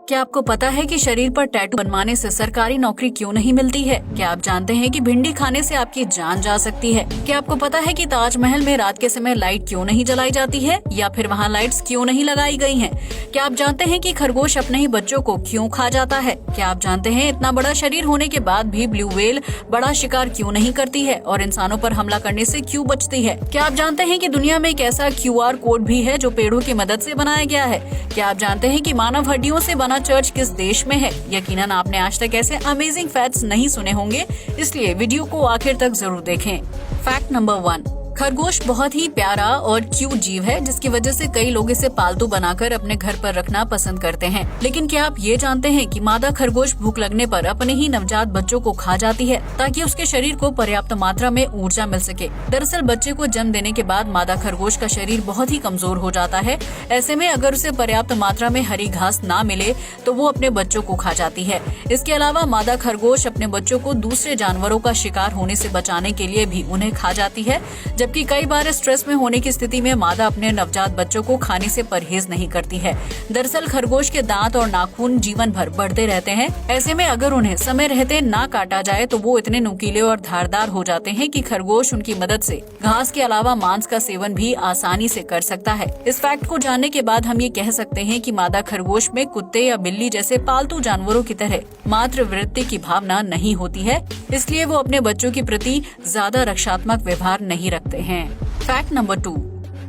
क्या आपको पता है कि शरीर पर टैटू बनवाने से सरकारी नौकरी क्यों नहीं मिलती है? क्या आप जानते हैं कि भिंडी खाने से आपकी जान जा सकती है? क्या आपको पता है कि ताजमहल में रात के समय लाइट क्यों नहीं जलाई जाती है या फिर वहाँ लाइट्स क्यों नहीं लगाई गई हैं? क्या आप जानते हैं कि खरगोश अपने ही बच्चों को क्यों खा जाता है? क्या आप जानते हैं इतना बड़ा शरीर होने के बाद भी ब्लू व्हेल बड़ा शिकार क्यों नहीं करती है और इंसानों पर हमला करने से क्यों बचती है? क्या आप जानते हैं कि दुनिया में एक ऐसा QR कोड भी है जो पेड़ों की मदद से बनाया गया है? क्या आप जानते हैं कि मानव हड्डियों से बना चर्च किस देश में है? यकीनन आपने आज तक ऐसे अमेजिंग फैक्ट्स नहीं सुने होंगे, इसलिए वीडियो को आखिर तक जरूर देखें। फैक्ट नंबर 1, खरगोश बहुत ही प्यारा और क्यूट जीव है जिसकी वजह से कई लोग इसे पालतू बनाकर अपने घर पर रखना पसंद करते हैं। लेकिन क्या आप ये जानते हैं कि मादा खरगोश भूख लगने पर अपने ही नवजात बच्चों को खा जाती है ताकि उसके शरीर को पर्याप्त मात्रा में ऊर्जा मिल सके। दरअसल बच्चे को जन्म देने के बाद मादा खरगोश का शरीर बहुत ही कमजोर हो जाता है। ऐसे में अगर उसे पर्याप्त मात्रा में हरी घास ना मिले तो वो अपने बच्चों को खा जाती है। इसके अलावा मादा खरगोश अपने बच्चों को दूसरे जानवरों का शिकार होने से बचाने के लिए भी उन्हें खा जाती है, जबकि कई बार स्ट्रेस में होने की स्थिति में मादा अपने नवजात बच्चों को खाने से परहेज नहीं करती है। दरअसल खरगोश के दांत और नाखून जीवन भर बढ़ते रहते हैं। ऐसे में अगर उन्हें समय रहते ना काटा जाए तो वो इतने नुकीले और धारदार हो जाते हैं कि खरगोश उनकी मदद से घास के अलावा मांस का सेवन भी आसानी से कर सकता है। इस फैक्ट को जानने के बाद हम ये कह सकते हैं कि मादा खरगोश में कुत्ते या बिल्ली जैसे पालतू जानवरों की तरह मातृवृत्ति की भावना नहीं होती है, इसलिए वो अपने बच्चों के प्रति ज्यादा रक्षात्मक व्यवहार नहीं रखते हैं। फैक्ट नंबर 2,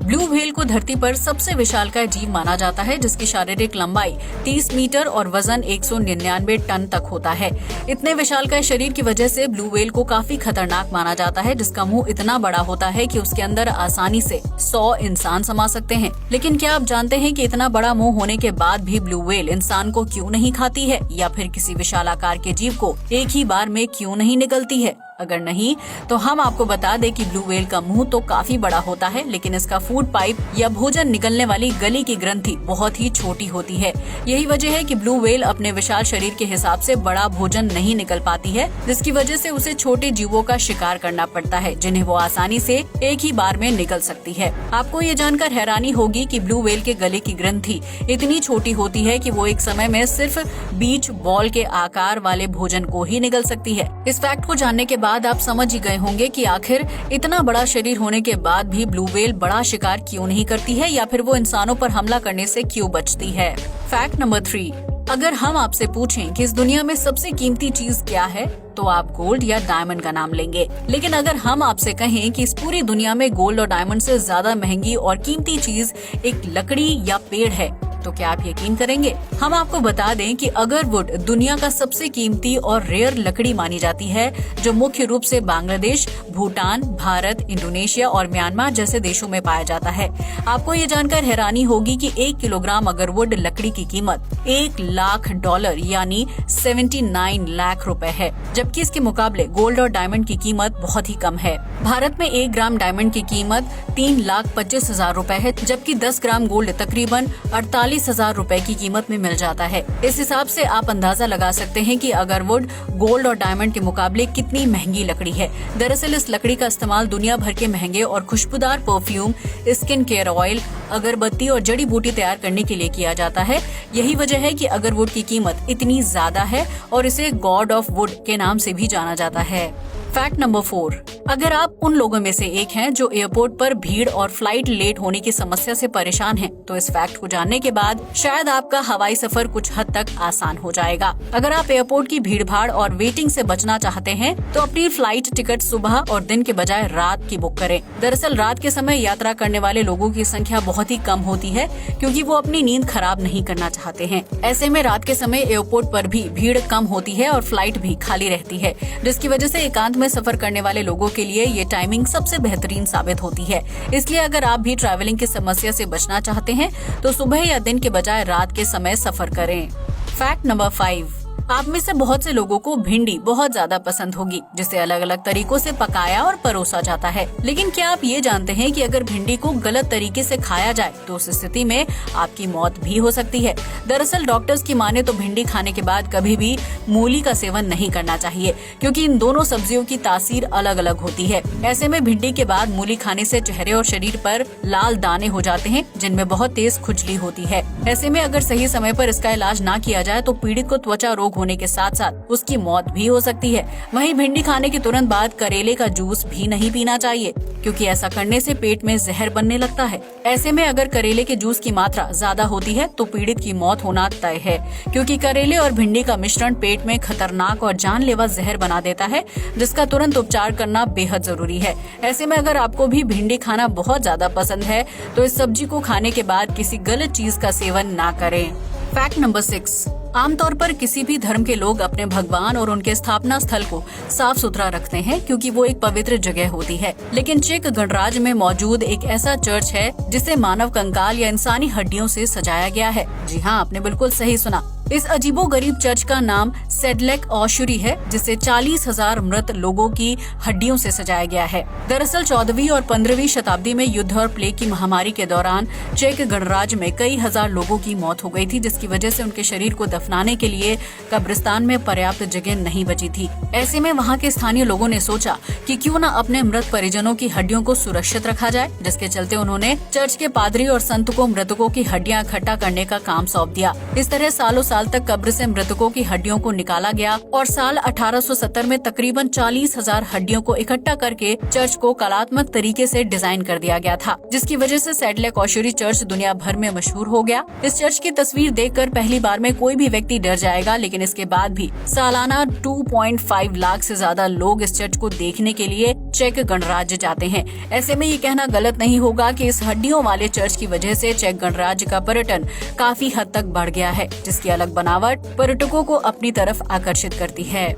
ब्लू व्हेल को धरती पर सबसे विशालकाय जीव माना जाता है जिसकी शारीरिक लंबाई 30 मीटर और वजन 199 टन तक होता है। इतने विशालकाय शरीर की वजह से ब्लू व्हेल को काफी खतरनाक माना जाता है, जिसका मुंह इतना बड़ा होता है कि उसके अंदर आसानी से 100 इंसान समा सकते हैं। लेकिन क्या आप जानते हैं कि इतना बड़ा मुंह होने के बाद भी ब्लू व्हेल इंसान को क्यों नहीं खाती है या फिर किसी विशाल आकार के जीव को एक ही बार में क्यों नहीं निगलती है? अगर नहीं तो हम आपको बता दें कि ब्लू व्हेल का मुंह तो काफी बड़ा होता है, लेकिन इसका फूड पाइप या भोजन निकलने वाली गली की ग्रंथि बहुत ही छोटी होती है। यही वजह है कि ब्लू व्हेल अपने विशाल शरीर के हिसाब से बड़ा भोजन नहीं निकल पाती है, जिसकी वजह से उसे छोटे जीवों का शिकार करना पड़ता है जिन्हें वो आसानी से एक ही बार में निगल सकती है। आपको ये जानकर हैरानी होगी कि ब्लू व्हेल के गले की ग्रंथि इतनी छोटी होती है कि वो एक समय में सिर्फ बीच बॉल के आकार वाले भोजन को ही निगल सकती है। इस फैक्ट को जानने के बाद आप समझ ही गए होंगे कि आखिर इतना बड़ा शरीर होने के बाद भी ब्लू व्हेल बड़ा शिकार क्यों नहीं करती है या फिर वो इंसानों पर हमला करने से क्यों बचती है। फैक्ट नंबर 3, अगर हम आपसे पूछें कि इस दुनिया में सबसे कीमती चीज क्या है तो आप गोल्ड या डायमंड का नाम लेंगे। लेकिन अगर हम आपसे कहें कि इस पूरी दुनिया में गोल्ड और डायमंड से ज्यादा महंगी और कीमती चीज एक लकड़ी या पेड़ है तो क्या आप यकीन करेंगे? हम आपको बता दें कि अगरवुड दुनिया का सबसे कीमती और रेयर लकड़ी मानी जाती है, जो मुख्य रूप से बांग्लादेश, भूटान, भारत, इंडोनेशिया और म्यांमार जैसे देशों में पाया जाता है। आपको ये जानकर हैरानी होगी कि 1 किलोग्राम अगरवुड लकड़ी की कीमत $1 लाख यानी 79 लाख रुपए है, जबकि इसके मुकाबले गोल्ड और डायमंड की कीमत बहुत ही कम है। भारत में 1 ग्राम डायमंड की कीमत 3,25,000 रुपए है, जबकि 10 ग्राम गोल्ड तकरीबन 48,000 रुपए की कीमत में मिल जाता है। इस हिसाब से आप अंदाजा लगा सकते हैं कि अगरवुड गोल्ड और डायमंड के मुकाबले कितनी महंगी लकड़ी है। दरअसल इस लकड़ी का इस्तेमाल दुनिया भर के महंगे और खुशबूदार परफ्यूम, स्किन केयर ऑयल, अगरबत्ती और जड़ी बूटी तैयार करने के लिए किया जाता है। यही वजह है कि अगरवुड की कीमत इतनी ज्यादा है और इसे गॉड ऑफ वुड के नाम से भी जाना जाता है। फैक्ट नंबर 4, अगर आप उन लोगों में से एक हैं जो एयरपोर्ट पर भीड़ और फ्लाइट लेट होने की समस्या से परेशान हैं, तो इस फैक्ट को जानने के बाद शायद आपका हवाई सफर कुछ हद तक आसान हो जाएगा। अगर आप एयरपोर्ट की भीड़-भाड़ और वेटिंग से बचना चाहते हैं तो अपनी फ्लाइट टिकट सुबह और दिन के बजाय रात की बुक करें। दरअसल रात के समय यात्रा करने वाले लोगों की संख्या बहुत ही कम होती है क्योंकि वो अपनी नींद खराब नहीं करना चाहते हैं। ऐसे में रात के समय एयरपोर्ट पर भी भीड़ कम होती है और फ्लाइट भी खाली रहती है, जिसकी वजह से एकांत में सफर करने वाले लोगों के लिए ये टाइमिंग सबसे बेहतरीन साबित होती है। इसलिए अगर आप भी ट्रैवलिंग की समस्या से बचना चाहते हैं तो सुबह या दिन के बजाय रात के समय सफर करें। फैक्ट नंबर 5, आप में से बहुत से लोगों को भिंडी बहुत ज्यादा पसंद होगी, जिसे अलग अलग तरीकों से पकाया और परोसा जाता है। लेकिन क्या आप ये जानते हैं कि अगर भिंडी को गलत तरीके से खाया जाए तो उस स्थिति में आपकी मौत भी हो सकती है। दरअसल डॉक्टर्स की माने तो भिंडी खाने के बाद कभी भी मूली का सेवन नहीं करना चाहिए, क्योंकि इन दोनों सब्जियों की तासीर अलग अलग होती है। ऐसे में भिंडी के बाद मूली खाने से चेहरे और शरीर पर लाल दाने हो जाते हैं, जिनमें बहुत तेज खुजली होती है। ऐसे में अगर सही समय पर इसका इलाज ना किया जाए तो पीड़ित को त्वचा रोग होने के साथ साथ उसकी मौत भी हो सकती है। वहीं भिंडी खाने के तुरंत बाद करेले का जूस भी नहीं पीना चाहिए, क्योंकि ऐसा करने से पेट में जहर बनने लगता है। ऐसे में अगर करेले के जूस की मात्रा ज्यादा होती है तो पीड़ित की मौत होना तय है, क्योंकि करेले और भिंडी का मिश्रण पेट में खतरनाक और जानलेवा जहर बना देता है, जिसका तुरंत उपचार करना बेहद जरूरी है। ऐसे में अगर आपको भी भिंडी खाना बहुत ज्यादा पसंद है तो इस सब्जी को खाने के बाद किसी गलत चीज का सेवन ना करें। फैक्ट नंबर 6, आमतौर पर किसी भी धर्म के लोग अपने भगवान और उनके स्थापना स्थल को साफ सुथरा रखते हैं, क्योंकि वो एक पवित्र जगह होती है। लेकिन चेक गणराज्य में मौजूद एक ऐसा चर्च है जिसे मानव कंकाल या इंसानी हड्डियों से सजाया गया है। जी हाँ, आपने बिल्कुल सही सुना। इस अजीबोगरीब चर्च का नाम सेडलेक ऑशुरी है, जिसे 40,000 मृत लोगों की हड्डियों से सजाया गया है। दरअसल 14वीं और 15वीं शताब्दी में युद्ध और प्लेग की महामारी के दौरान चेक गणराज्य में कई हजार लोगों की मौत हो गई थी, जिसकी वजह से उनके शरीर को दफनाने के लिए कब्रिस्तान में पर्याप्त जगह नहीं बची थी। ऐसे में वहाँ के स्थानीय लोगों ने सोचा कि क्यों न अपने मृत परिजनों की हड्डियों को सुरक्षित रखा जाए, जिसके चलते उन्होंने चर्च के पादरी और संत को मृतकों की हड्डियां इकट्ठा करने का काम सौंप दिया। इस तरह सालों साल तक कब्र से मृतकों की हड्डियों को निकाला गया और साल 1870 में तकरीबन 40,000 हड्डियों को इकट्ठा करके चर्च को कलात्मक तरीके से डिजाइन कर दिया गया था, जिसकी वजह से सेडलेक ऑशुरी चर्च दुनिया भर में मशहूर हो गया। इस चर्च की तस्वीर देखकर पहली बार में कोई भी व्यक्ति डर जाएगा, लेकिन इसके बाद भी सालाना 2.5 लाख से ज्यादा लोग इस चर्च को देखने के लिए चेक गणराज्य जाते हैं। ऐसे में ये कहना गलत नहीं होगा कि इस हड्डियों वाले चर्च की वजह से चेक गणराज्य का पर्यटन काफी हद तक बढ़ गया है, जिसकी अलग बनावट पर्यटकों को अपनी तरफ आकर्षित करती है।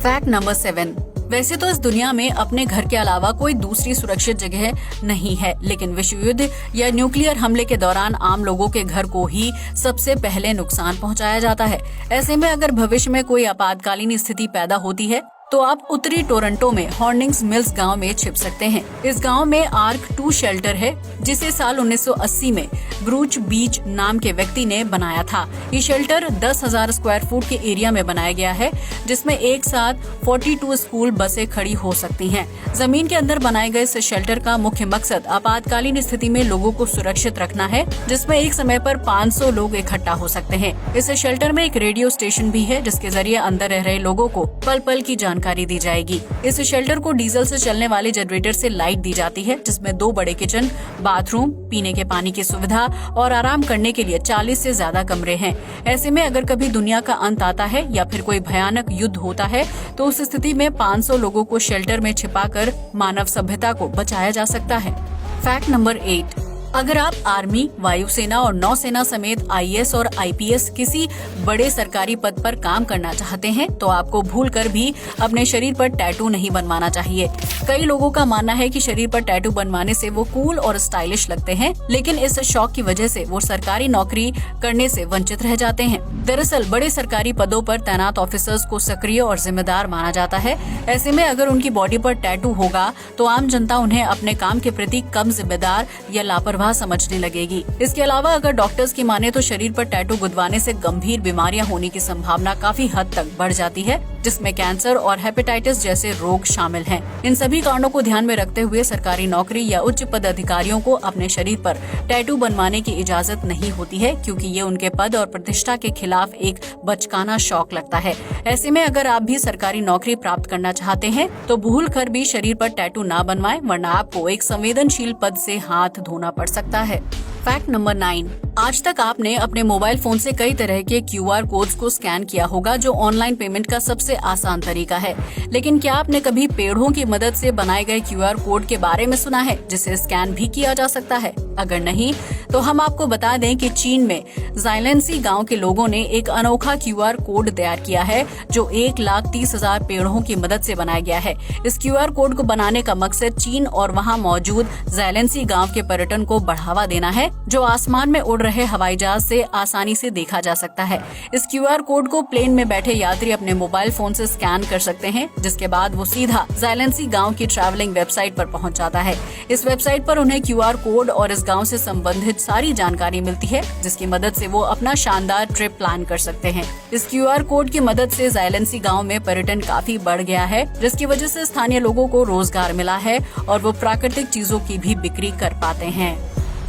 फैक्ट नंबर 7, वैसे तो इस दुनिया में अपने घर के अलावा कोई दूसरी सुरक्षित जगह नहीं है, लेकिन विश्व युद्ध या न्यूक्लियर हमले के दौरान आम लोगों के घर को ही सबसे पहले नुकसान पहुंचाया जाता है। ऐसे में अगर भविष्य में कोई आपातकालीन स्थिति पैदा होती है तो आप उत्तरी टोरंटो में हॉर्डिंग्स मिल्स गांव में छिप सकते हैं। इस गांव में आर्क 2 शेल्टर है, जिसे साल 1980 में ब्रूच बीच नाम के व्यक्ति ने बनाया था। ये शेल्टर 10,000 स्क्वायर फुट के एरिया में बनाया गया है, जिसमें एक साथ 42 स्कूल बसें खड़ी हो सकती हैं। जमीन के अंदर बनाए गए इस शेल्टर का मुख्य मकसद आपातकालीन स्थिति में लोगों को सुरक्षित रखना है, जिसमें एक समय पर 500 लोग इकट्ठा हो सकते हैं। इस शेल्टर में एक रेडियो स्टेशन भी है, जिसके जरिए अंदर रह रहे लोगों को पल पल की जानकारी दी जाएगी। इस शेल्टर को डीजल से चलने वाले जनरेटर से लाइट दी जाती है, जिसमें 2 बड़े किचन, बाथरूम, पीने के पानी की सुविधा और आराम करने के लिए 40 से ज्यादा कमरे हैं। ऐसे में अगर कभी दुनिया का अंत आता है या फिर कोई भयानक युद्ध होता है तो उस स्थिति में 500 लोगों को शेल्टर में छिपाकर मानव सभ्यता को बचाया जा सकता है। फैक्ट नंबर 8, अगर आप आर्मी, वायुसेना और नौसेना समेत IAS और IPS किसी बड़े सरकारी पद पर काम करना चाहते हैं तो आपको भूलकर भी अपने शरीर पर टैटू नहीं बनवाना चाहिए। कई लोगों का मानना है कि शरीर पर टैटू बनवाने से वो कूल और स्टाइलिश लगते हैं, लेकिन इस शौक की वजह से वो सरकारी नौकरी करने से वंचित रह जाते हैं। दरअसल बड़े सरकारी पदों पर तैनात ऑफिसर्स को सक्रिय और जिम्मेदार माना जाता है। ऐसे में अगर उनकी बॉडी पर टैटू होगा तो आम जनता उन्हें अपने काम के प्रति कम जिम्मेदार या लापरवाह समझने लगेगी। इसके अलावा अगर डॉक्टर्स की माने तो शरीर पर टैटू गुदवाने से गंभीर बीमारियां होने की संभावना काफी हद तक बढ़ जाती है, जिसमें कैंसर और हेपेटाइटिस जैसे रोग शामिल हैं। इन सभी कारणों को ध्यान में रखते हुए सरकारी नौकरी या उच्च पद अधिकारियों को अपने शरीर पर टैटू बनवाने की इजाजत नहीं होती है, क्योंकि ये उनके पद और प्रतिष्ठा के खिलाफ एक बचकाना शौक लगता है। ऐसे में अगर आप भी सरकारी नौकरी प्राप्त करना चाहते हैं तो भूल कर भी शरीर पर टैटू ना बनवाएं, वरना आपको एक संवेदनशील पद से हाथ धोना पड़ सकता है। फैक्ट नंबर 9, आज तक आपने अपने मोबाइल फोन से कई तरह के QR कोड्स को स्कैन किया होगा, जो ऑनलाइन पेमेंट का सबसे आसान तरीका है। लेकिन क्या आपने कभी पेड़ों की मदद से बनाए गए QR कोड के बारे में सुना है, जिसे स्कैन भी किया जा सकता है? अगर नहीं तो हम आपको बता दें कि चीन में ज़ाइलेंसी गांव के लोगों ने एक अनोखा QR कोड तैयार किया है, जो 1,30,000 पेड़ों की मदद से बनाया गया है। इस QR कोड को बनाने का मकसद चीन और वहां मौजूद ज़ाइलेंसी गांव के पर्यटन को बढ़ावा देना है, जो आसमान में उड़ रहे रहे हवाई जहाज से आसानी से देखा जा सकता है। इस QR कोड को प्लेन में बैठे यात्री अपने मोबाइल फोन से स्कैन कर सकते हैं, जिसके बाद वो सीधा ज़ायलेंसी गांव की ट्रैवलिंग वेबसाइट पर पहुंच जाता है। इस वेबसाइट पर उन्हें QR कोड और इस गांव से संबंधित सारी जानकारी मिलती है, जिसकी मदद से वो अपना शानदार ट्रिप प्लान कर सकते हैं। इस QR कोड की मदद से ज़ायलेंसी गांव में पर्यटन काफी बढ़ गया है, जिसकी वजह से स्थानीय लोगों को रोजगार मिला है और वो प्राकृतिक चीजों की भी बिक्री कर पाते हैं।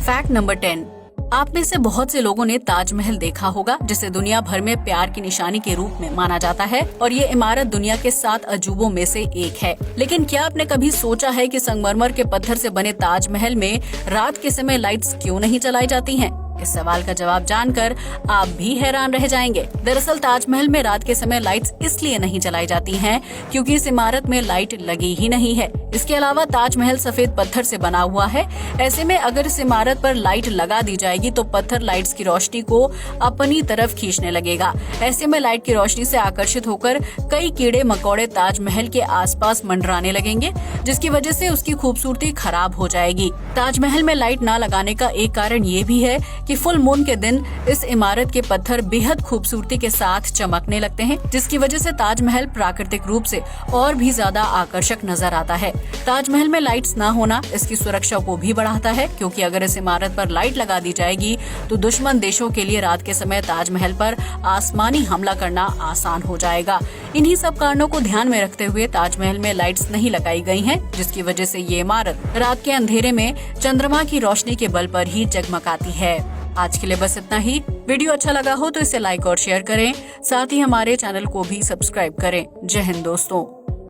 Fact number 10। आप में से बहुत से लोगों ने ताजमहल देखा होगा, जिसे दुनिया भर में प्यार की निशानी के रूप में माना जाता है और ये इमारत दुनिया के 7 अजूबों में से एक है। लेकिन क्या आपने कभी सोचा है कि संगमरमर के पत्थर से बने ताजमहल में रात के समय लाइट्स क्यों नहीं जलाई जाती हैं? इस सवाल का जवाब जानकर आप भी हैरान रह जाएंगे। दरअसल ताजमहल में रात के समय लाइट्स इसलिए नहीं जलाई जाती हैं क्योंकि इस इमारत में लाइट लगी ही नहीं है। इसके अलावा ताजमहल सफेद पत्थर से बना हुआ है। ऐसे में अगर इस इमारत पर लाइट लगा दी जाएगी तो पत्थर लाइट्स की रोशनी को अपनी तरफ खींचने लगेगा। ऐसे में लाइट की रोशनी से आकर्षित होकर कई कीड़े मकोड़े ताजमहल के आसपास मंडराने लगेंगे, जिसकी वजह से उसकी खूबसूरती खराब हो जाएगी। ताजमहल में लाइट न लगाने का एक कारण ये भी है कि फुल मून के दिन इस इमारत के पत्थर बेहद खूबसूरती के साथ चमकने लगते हैं, जिसकी वजह से ताजमहल प्राकृतिक रूप से और भी ज्यादा आकर्षक नजर आता है। ताजमहल में लाइट्स ना होना इसकी सुरक्षा को भी बढ़ाता है, क्योंकि अगर इस इमारत पर लाइट लगा दी जाएगी तो दुश्मन देशों के लिए रात के समय ताजमहल पर आसमानी हमला करना आसान हो जाएगा। इन्हीं सब कारणों को ध्यान में रखते हुए ताजमहल में लाइट्स नहीं लगाई गई हैं, जिसकी वजह से ये इमारत रात के अंधेरे में चंद्रमा की रोशनी के बल पर ही जगमगाती है। आज के लिए बस इतना ही। वीडियो अच्छा लगा हो तो इसे लाइक और शेयर करें, साथ ही हमारे चैनल को भी सब्सक्राइब करें। जय हिंद दोस्तों।